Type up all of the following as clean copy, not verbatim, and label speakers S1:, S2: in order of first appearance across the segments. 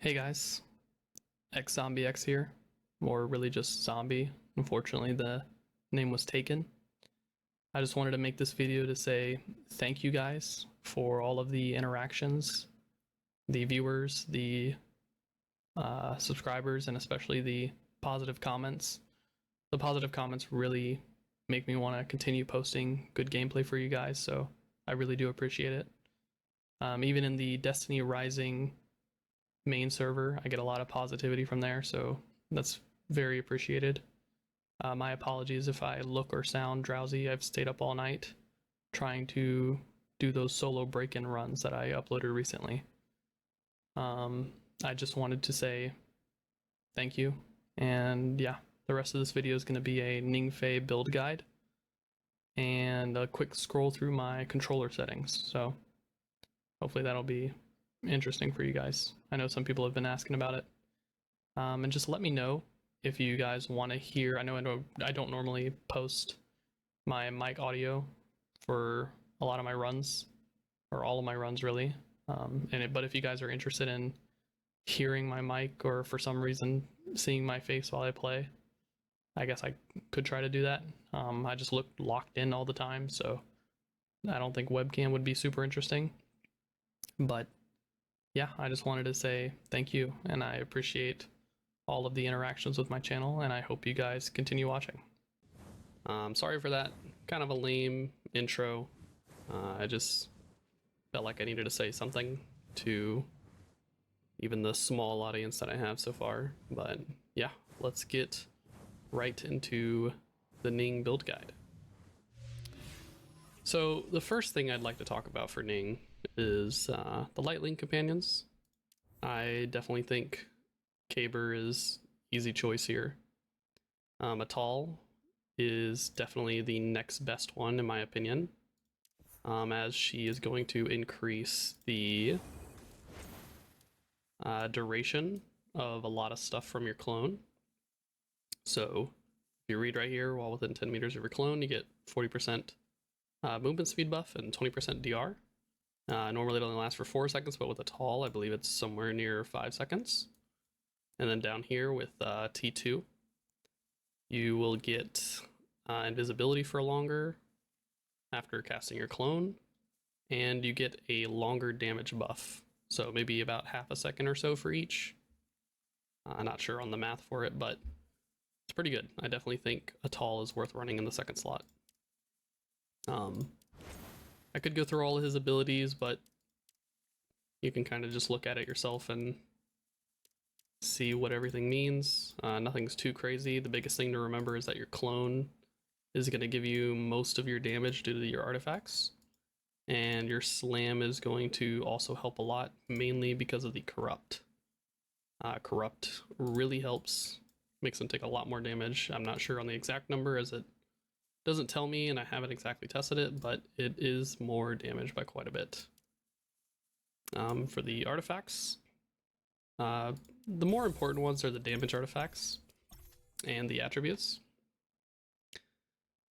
S1: Hey guys, X Zombie X here, or really just Zombie. Unfortunately, the name was taken. I just wanted to make this video to say thank you guys for all of the interactions, the viewers, the subscribers, and especially the positive comments. The positive comments really make me want to continue posting good gameplay for you guys, so I really do appreciate it. Even in the Destiny Rising main server, I get a lot of positivity from there, so that's very appreciated. My apologies if I look or sound drowsy. I've stayed up all night trying to do those solo break-in runs that I uploaded recently. I just wanted to say thank you, and yeah, the rest of this video is going to be a Ning Fei build guide and a quick scroll through my controller settings, so hopefully that'll be interesting for you guys. I know some people have been asking about it. And just let me know if you guys want to hear. I know I don't normally post my mic audio for a lot of my runs, or all of my runs really. But if you guys are interested in hearing my mic, or for some reason seeing my face while I play, I guess I could try to do that. I just look locked in all the time, so I don't think webcam would be super interesting. But yeah, I just wanted to say thank you, and I appreciate all of the interactions with my channel, and I hope you guys continue watching. Sorry for that kind of a lame intro. I just felt like I needed to say something to even the small audience that I have so far. But yeah, let's get right into the Ning build guide. So the first thing I'd like to talk about for Ning is the Light Link companions. I definitely think Caber is easy choice here. Atal is definitely the next best one in my opinion, as she is going to increase the duration of a lot of stuff from your clone. So if you read right here, while within 10 meters of your clone, you get 40% movement speed buff and 20% DR. Normally it only lasts for 4 seconds, but with Atal, I believe it's somewhere near 5 seconds. And then down here with T2, you will get invisibility for longer after casting your clone, and you get a longer damage buff. So maybe about half a second or so for each. I'm not sure on the math for it, but it's pretty good. I definitely think Atal is worth running in the second slot. I could go through all of his abilities, but you can kind of just look at it yourself and see what everything means. Nothing's too crazy. The biggest thing to remember is that your clone is going to give you most of your damage due to your artifacts, and your slam is going to also help a lot, mainly because of the corrupt. Corrupt really helps, makes them take a lot more damage. I'm not sure on the exact number, as it doesn't tell me and I haven't exactly tested it, but it is more damage by quite a bit. For the artifacts, the more important ones are the damage artifacts and the attributes.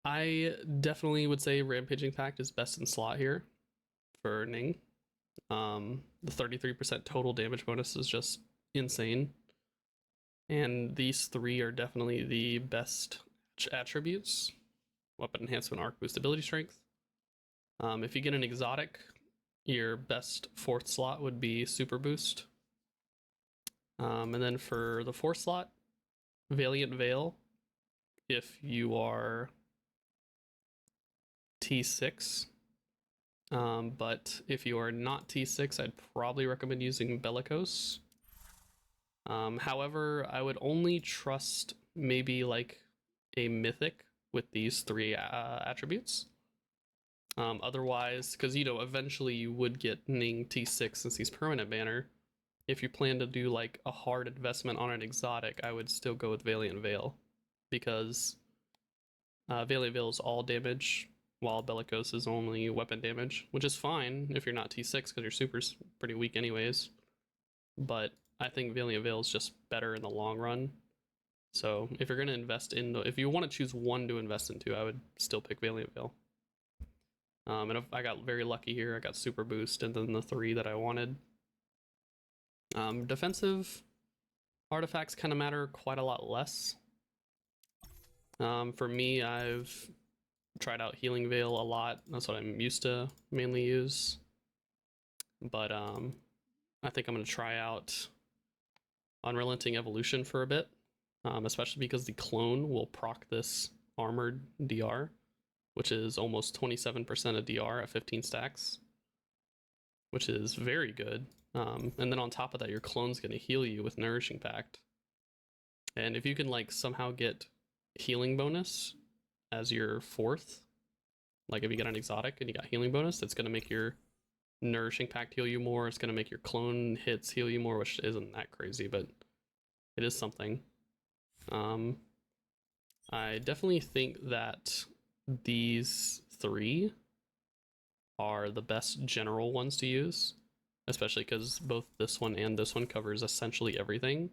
S1: I definitely would say Rampaging Pact is best in slot here for Ning. The 33% total damage bonus is just insane. And these three are definitely the best attributes. Weapon enhancement, arc boost, ability strength. If you get an exotic, your best fourth slot would be super boost. And then for the fourth slot, Valiant Veil, if you are T6. But if you are not T6, I'd probably recommend using Bellicose. However, I would only trust maybe like a Mythic with these three attributes. Otherwise, because eventually you would get Ning T6 since he's permanent banner. If you plan to do like a hard investment on an exotic, I would still go with Valiant Veil, because Valiant Veil is all damage, while Bellicose is only weapon damage, which is fine if you're not T6 because your super's pretty weak anyways. But I think Valiant Veil is just better in the long run. So if you're going to invest in, if you want to choose one to invest into, I would still pick Valiant Veil. And if I got very lucky here, I got super boost and then the three that I wanted. Defensive artifacts kind of matter quite a lot less. For me, I've tried out Healing Veil a lot. That's what I'm used to mainly use. But I think I'm going to try out Unrelenting Evolution for a bit, especially because the clone will proc this armored DR, which is almost 27% of DR at 15 stacks, which is very good. And then on top of that, your clone's going to heal you with Nourishing Pact. And if you can like somehow get healing bonus as your fourth, like if you get an exotic and you got healing bonus, that's going to make your Nourishing Pact heal you more. It's going to make your clone hits heal you more, which isn't that crazy, but it is something. I definitely think that these three are the best general ones to use, especially because both this one and this one covers essentially everything.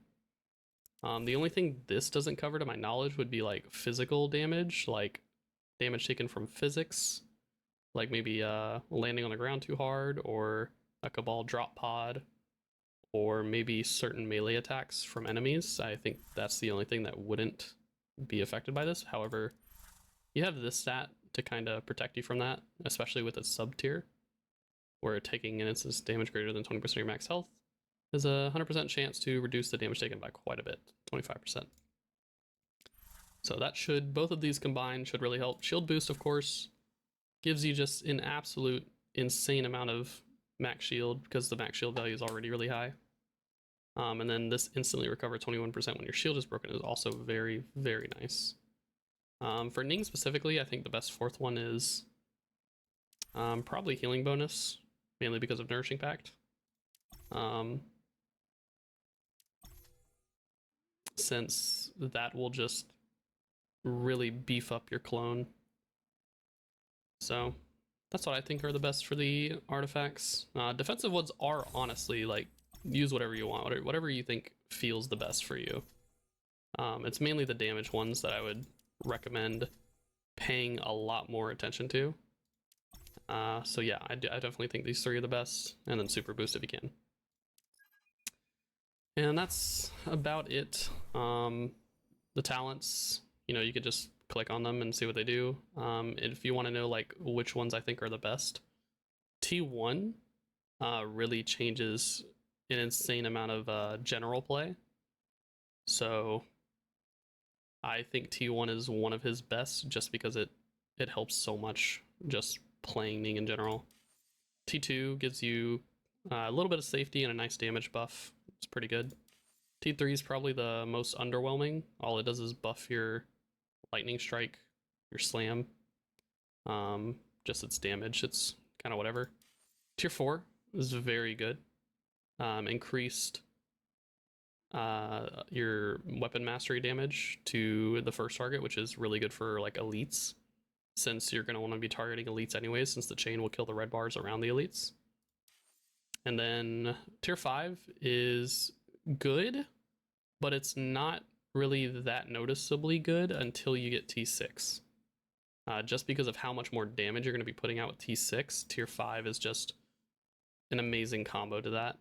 S1: The only thing this doesn't cover to my knowledge would be like physical damage, like damage taken from physics, like maybe landing on the ground too hard, or a Cabal drop pod, or maybe certain melee attacks from enemies. I think that's the only thing that wouldn't be affected by this. However, you have this stat to kind of protect you from that, especially with its sub tier, where taking an instance damage greater than 20% of your max health is a 100% chance to reduce the damage taken by quite a bit, 25%. So that should, both of these combined should really help. Shield boost, of course, gives you just an absolute insane amount of max shield because the max shield value is already really high. And then this instantly recover 21% when your shield is broken is also very, very nice. For Ning specifically, I think the best fourth one is probably healing bonus, mainly because of Nourishing Pact. Since that will just really beef up your clone. So that's what I think are the best for the artifacts. Defensive ones are honestly like, use whatever you want, whatever you think feels the best for you. It's mainly the damage ones that I would recommend paying a lot more attention to. So yeah, I definitely think these three are the best, and then super boost if you can. And that's about it. The talents, you know, you could just click on them and see what they do. If you want to know like which ones I think are the best, T1 really changes an insane amount of general play. So I think T1 is one of his best just because it helps so much just playing Ning in general. T2 gives you a little bit of safety and a nice damage buff. It's pretty good. T3 is probably the most underwhelming. All it does is buff your lightning strike, your slam. Just its damage, it's kind of whatever. Tier 4 is very good. Increased your weapon mastery damage to the first target, which is really good for like elites, since you're going to want to be targeting elites anyways, since the chain will kill the red bars around the elites. And then tier 5 is good, but it's not really that noticeably good until you get T6. Just because of how much more damage you're going to be putting out with T6, tier 5 is just an amazing combo to that.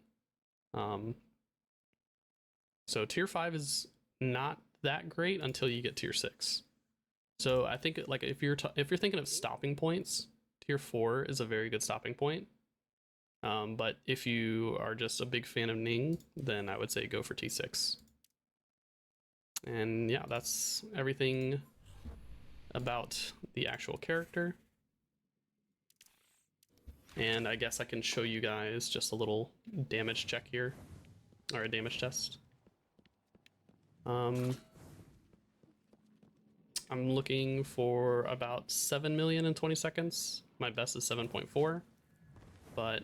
S1: So tier 5 is not that great until you get tier 6. So I think like if you're thinking of stopping points, tier 4 is a very good stopping point. But if you are just a big fan of Ning, then I would say go for T6. And yeah, that's everything about the actual character. And I guess I can show you guys just a little damage check here, or a damage test. I'm looking for about 7 million in 20 seconds. My best is 7.4, but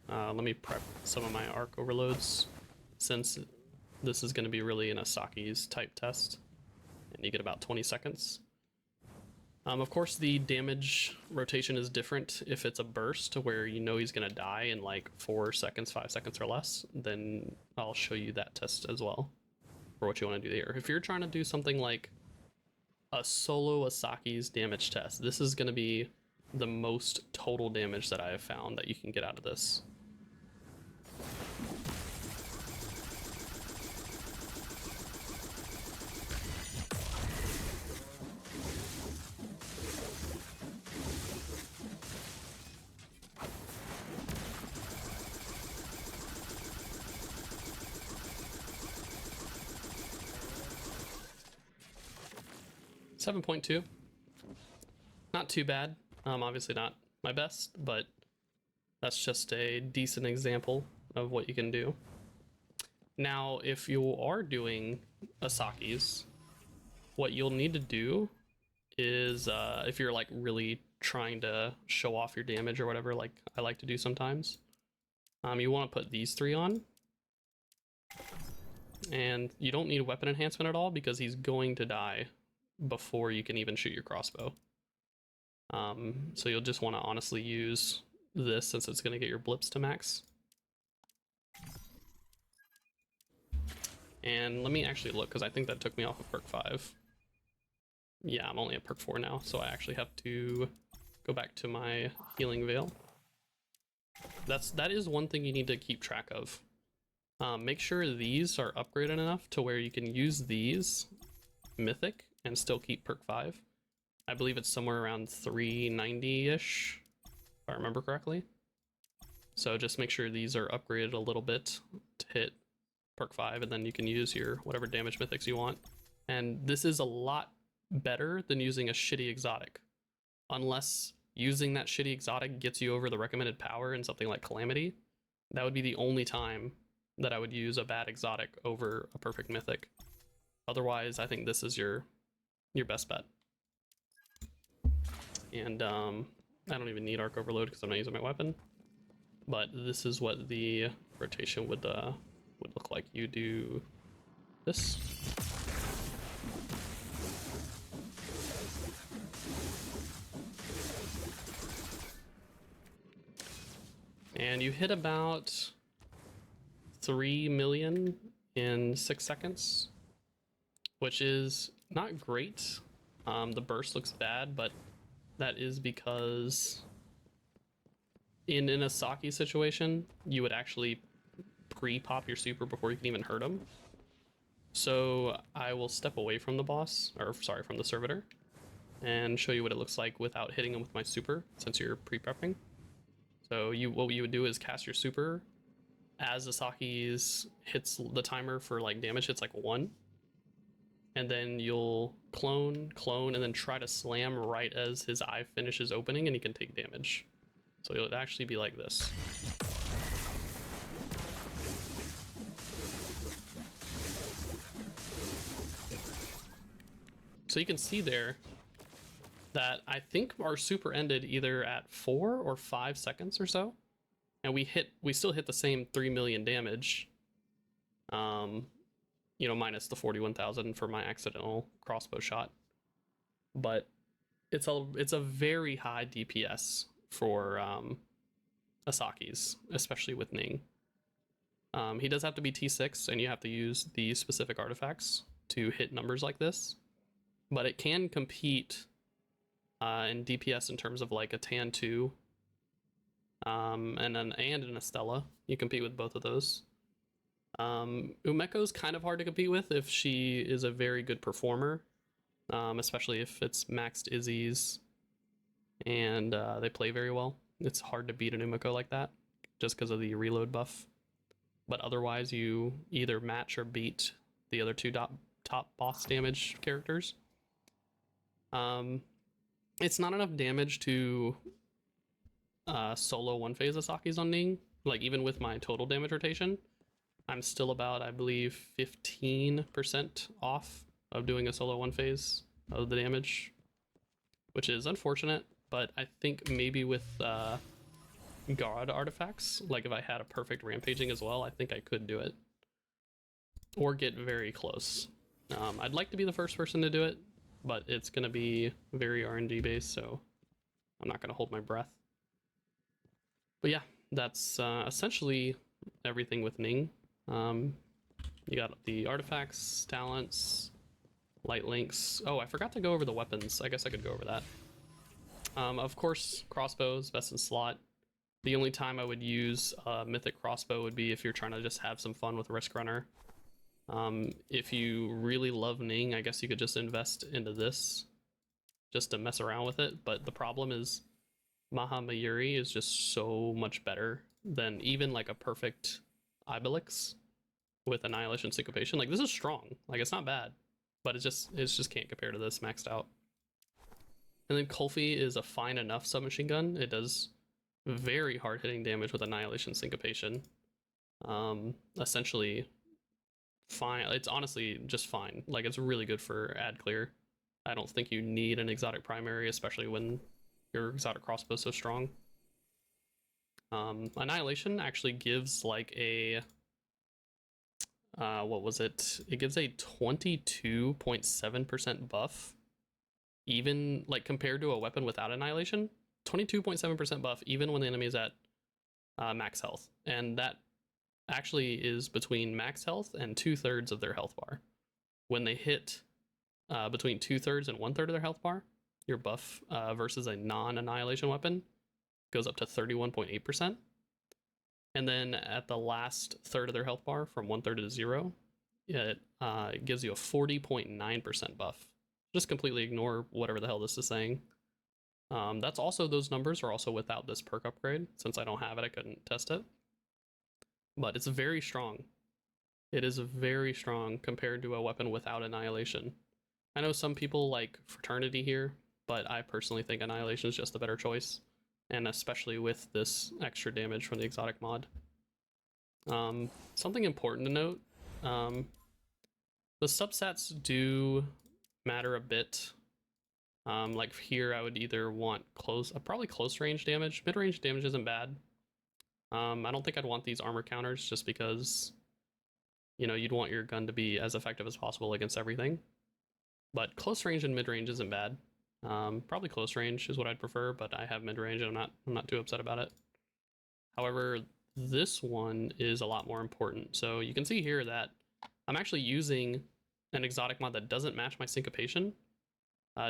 S1: let me prep some of my arc overloads since this is going to be really an Asaki's type test, and you get about 20 seconds. Of course, the damage rotation is different if it's a burst where you know he's going to die in like 4 seconds, 5 seconds or less. Then I'll show you that test as well for what you want to do there. If you're trying to do something like a solo Asaki's damage test, this is going to be the most total damage that I have found that you can get out of this. 7.2. Not too bad. Obviously not my best, but that's just a decent example of what you can do. Now, if you are doing Asaki's, what you'll need to do is, if you're like really trying to show off your damage or whatever, like I like to do sometimes, you want to put these 3 on. And you don't need weapon enhancement at all because he's going to die before you can even shoot your crossbow. So you'll just want to honestly use this since it's going to get your blips to max. And let me actually look, because I think that took me off of perk 5. Yeah, I'm only at perk 4 now, so I actually have to go back to my healing veil. That is one thing you need to keep track of. Make sure these are upgraded enough to where you can use these mythic and still keep perk 5. I believe it's somewhere around 390-ish, if I remember correctly. So just make sure these are upgraded a little bit to hit perk 5, and then you can use your whatever damage mythics you want. And this is a lot better than using a shitty exotic, unless using that shitty exotic gets you over the recommended power in something like Calamity. That would be the only time that I would use a bad exotic over a perfect mythic. Otherwise, I think this is your best bet. And I don't even need arc overload because I'm not using my weapon. But this is what the rotation would look like. You do this. And you hit about 3 million in 6 seconds, which is not great. The burst looks bad, but that is because in an Asaki situation, you would actually pre-pop your super before you can even hurt him. So I will step away from the boss, or sorry, from the servitor, and show you what it looks like without hitting him with my super, since you're pre-prepping. So what you would do is cast your super as Asaki's hits the timer for like damage hits like 1. And then you'll clone, and then try to slam right as his eye finishes opening and he can take damage. So it'll actually be like this. So you can see there that I think our super ended either at 4 or 5 seconds or so. And we still hit the same 3 million damage. You know, minus the 41,000 for my accidental crossbow shot. But it's a very high DPS for Asaki's, especially with Ning. He does have to be T6, and you have to use the specific artifacts to hit numbers like this. But it can compete in DPS in terms of like a Tan 2 and an Estella. You compete with both of those. Umeko's kind of hard to compete with if she is a very good performer, especially if it's maxed Izzy's and they play very well. It's hard to beat an Umeko like that just because of the reload buff. But otherwise, you either match or beat the other 2 top boss damage characters. It's not enough damage to solo one phase Asaki's on Ning. Like, even with my total damage rotation, I'm still about, I believe, 15% off of doing a solo one phase of the damage, which is unfortunate, but I think maybe with God artifacts, like if I had a perfect rampaging as well, I think I could do it. Or get very close. I'd like to be the first person to do it, but it's going to be very RNG based, so I'm not going to hold my breath. But yeah, that's essentially everything with Ning. You got the artifacts, talents, light links. Oh, I forgot to go over the weapons. I guess I could go over that. Of course, crossbows, best in slot. The only time I would use a mythic crossbow would be if you're trying to just have some fun with Risk Runner. If you really love Ning, I guess you could just invest into this just to mess around with it. But the problem is Maha Mayuri is just so much better than even like a perfect Ibelix with Annihilation Syncopation. Like, this is strong. Like, it's not bad. but it just can't compare to this maxed out. And then Kulfi is a fine enough submachine gun. It does very hard hitting damage with Annihilation Syncopation. Essentially fine. It's honestly just fine. Like, it's really good for ad clear. I don't think you need an exotic primary, especially when your exotic crossbow is so strong. Annihilation actually gives like a what was it? It gives a 22.7% buff, even like compared to a weapon without Annihilation. 22.7% buff, even when the enemy is at max health, and that actually is between max health and 2/3 of their health bar. When they hit between 2/3 and 1/3 of their health bar, your buff versus a non-annihilation weapon goes up to 31.8%. And then at the last third of their health bar, from 1/3 to 0, it gives you a 40.9% buff. Just completely ignore whatever the hell this is saying. That's also, those numbers are also without this perk upgrade. Since I don't have it, I couldn't test it. But it's very strong. It is very strong compared to a weapon without Annihilation. I know some people like Fraternity here, but I personally think Annihilation is just the better choice, and especially with this extra damage from the exotic mod. Something important to note, the substats do matter a bit. Like here, I would either want probably close range damage. Mid range damage isn't bad. I don't think I'd want these armor counters just because, you know, you'd want your gun to be as effective as possible against everything. But close range and mid range isn't bad. Probably close range is what I'd prefer, but I have mid range and I'm not too upset about it. However, this one is a lot more important. So you can see here that I'm actually using an exotic mod that doesn't match my syncopation,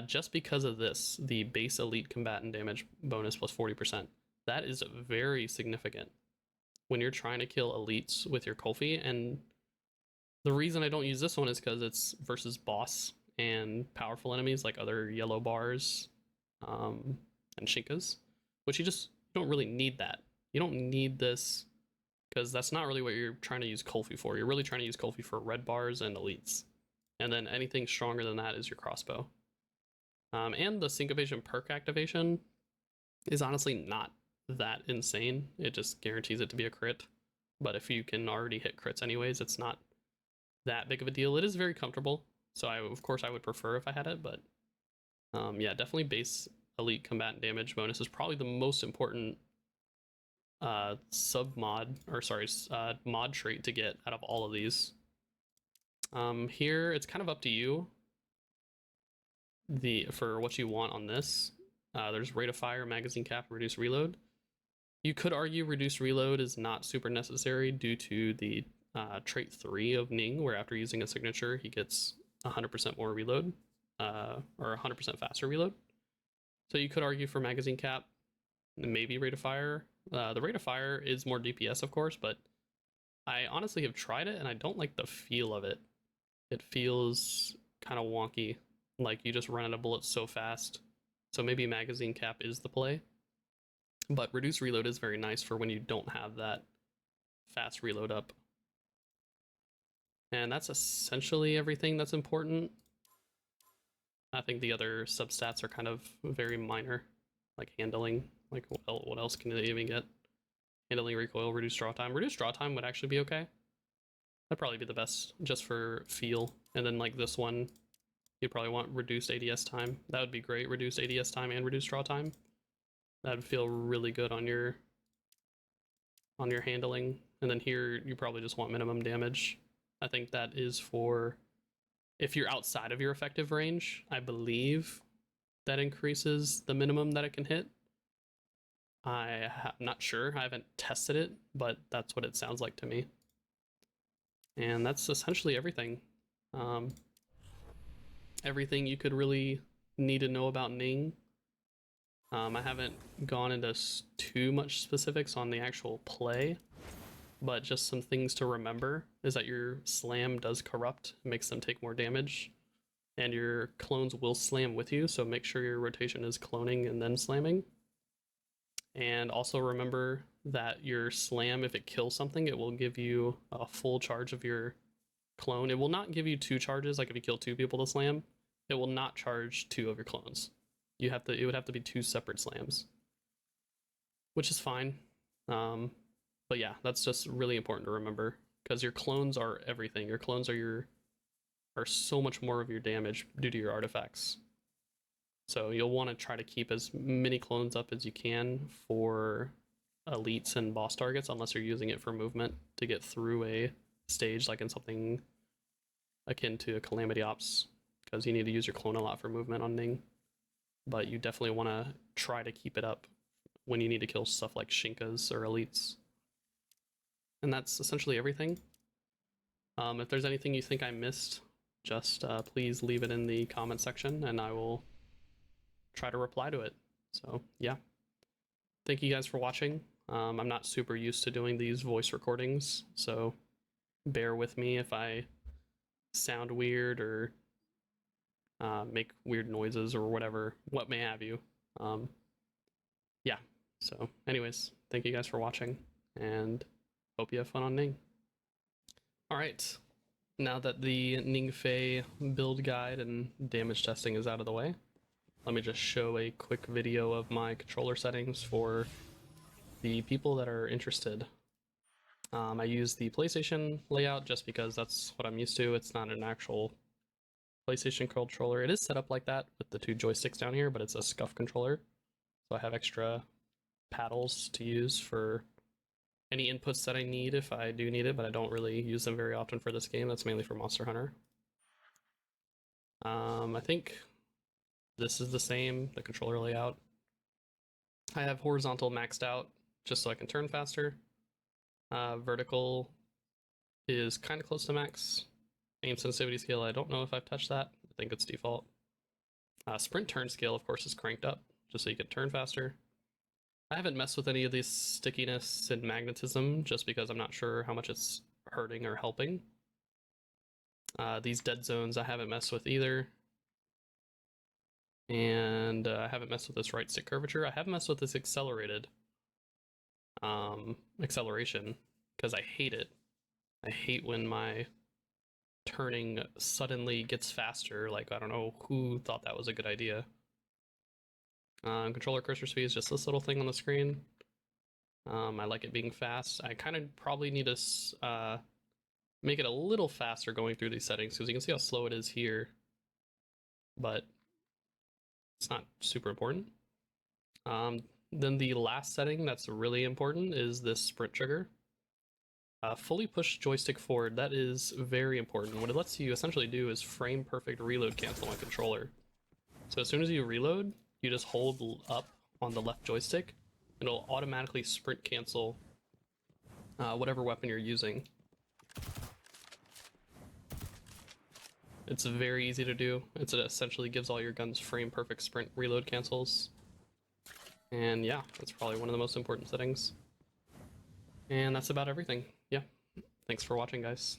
S1: just because of this, the base elite combatant damage bonus plus 40%. That is very significant when you're trying to kill elites with your Kulfi. And the reason I don't use this one is because it's versus boss and powerful enemies like other yellow bars and Shinkas, which you just don't really need that. You don't need this because that's not really what you're trying to use Kulfi for. You're really trying to use Kulfi for red bars and elites. And then anything stronger than that is your crossbow. And the syncopation perk activation is honestly not that insane. It just guarantees it to be a crit. But if you can already hit crits anyways, it's not that big of a deal. It is very comfortable. So of course I would prefer if I had it, but yeah, definitely base elite combatant damage bonus is probably the most important mod trait to get out of all of these. Here it's kind of up to you for what you want on this. There's rate of fire, magazine cap, reduce reload. You could argue reduce reload is not super necessary due to the trait 3 of Ning, where after using a signature he gets 100% more reload, or 100% faster reload. So you could argue for magazine cap, maybe rate of fire. The rate of fire is more DPS, of course, but I honestly have tried it and I don't like the feel of it. It feels kind of wonky, like you just run out of bullets so fast. So maybe magazine cap is the play. But reduce reload is very nice for when you don't have that fast reload up. And that's essentially everything that's important. I think the other substats are kind of very minor, like handling. Like what else can they even get? Handling, recoil, reduce draw time. Reduce draw time would actually be okay. That'd probably be the best just for feel. And then like this one, you'd probably want reduced ADS time. That would be great, reduced ADS time and reduced draw time. That'd feel really good on your handling. And then here, you probably just want minimum damage. I think that is for if you're outside of your effective range. I believe that increases the minimum that it can hit. I'm not sure, I haven't tested it, but that's what it sounds like to me. And that's essentially everything. Everything you could really need to know about Ning. I haven't gone into too much specifics on the actual play, but just some things to remember is that your slam does corrupt, makes them take more damage, and your clones will slam with you, so make sure your rotation is cloning and then slamming. And also remember that your slam, if it kills something, it will give you a full charge of your clone, it will not give you 2 charges. Like if you kill 2 people to slam, it will not charge 2 of your clones. It would have to be 2 separate slams, which is fine. But yeah, that's just really important to remember because your clones are everything. Your clones are so much more of your damage due to your artifacts. So you'll want to try to keep as many clones up as you can for elites and boss targets, unless you're using it for movement to get through a stage, like in something akin to a Calamity Ops, because you need to use your clone a lot for movement on Ning. But you definitely want to try to keep it up when you need to kill stuff like Shinkas or elites. And that's essentially everything. If there's anything you think I missed, just please leave it in the comment section and I will try to reply to it. So yeah, thank you guys for watching. I'm not super used to doing these voice recordings, so bear with me if I sound weird or make weird noises or whatever, what may have you. Yeah, so anyways, thank you guys for watching and hope you have fun on Ning. Alright, now that the Ning Fei build guide and damage testing is out of the way, let me just show a quick video of my controller settings for the people that are interested. I use the PlayStation layout just because that's what I'm used to. It's not an actual PlayStation controller. It is set up like that with the 2 joysticks down here, but it's a scuff controller. So I have extra paddles to use for any inputs that I need if I do need it, but I don't really use them very often for this game. That's mainly for Monster Hunter. I think this is the same, the controller layout. I have horizontal maxed out just so I can turn faster. Vertical is kind of close to max. Aim sensitivity scale, I don't know if I've touched that. I think it's default. Sprint turn scale, of course, is cranked up just so you can turn faster. I haven't messed with any of this stickiness and magnetism just because I'm not sure how much it's hurting or helping. These dead zones I haven't messed with either. And I haven't messed with this right stick curvature. I haven't messed with this accelerated acceleration because I hate it. I hate when my turning suddenly gets faster. Like, I don't know who thought that was a good idea. Controller cursor speed is just this little thing on the screen. I like it being fast. I kind of probably need to make it a little faster going through these settings because you can see how slow it is here, but it's not super important. Then the last setting that's really important is this sprint trigger. Fully push joystick forward, that is very important. What it lets you essentially do is frame perfect reload cancel on controller. So as soon as you reload, you just hold up on the left joystick, and it'll automatically sprint cancel whatever weapon you're using. It's very easy to do. It essentially gives all your guns frame perfect sprint reload cancels. And yeah, that's probably one of the most important settings. And that's about everything. Yeah, thanks for watching, guys.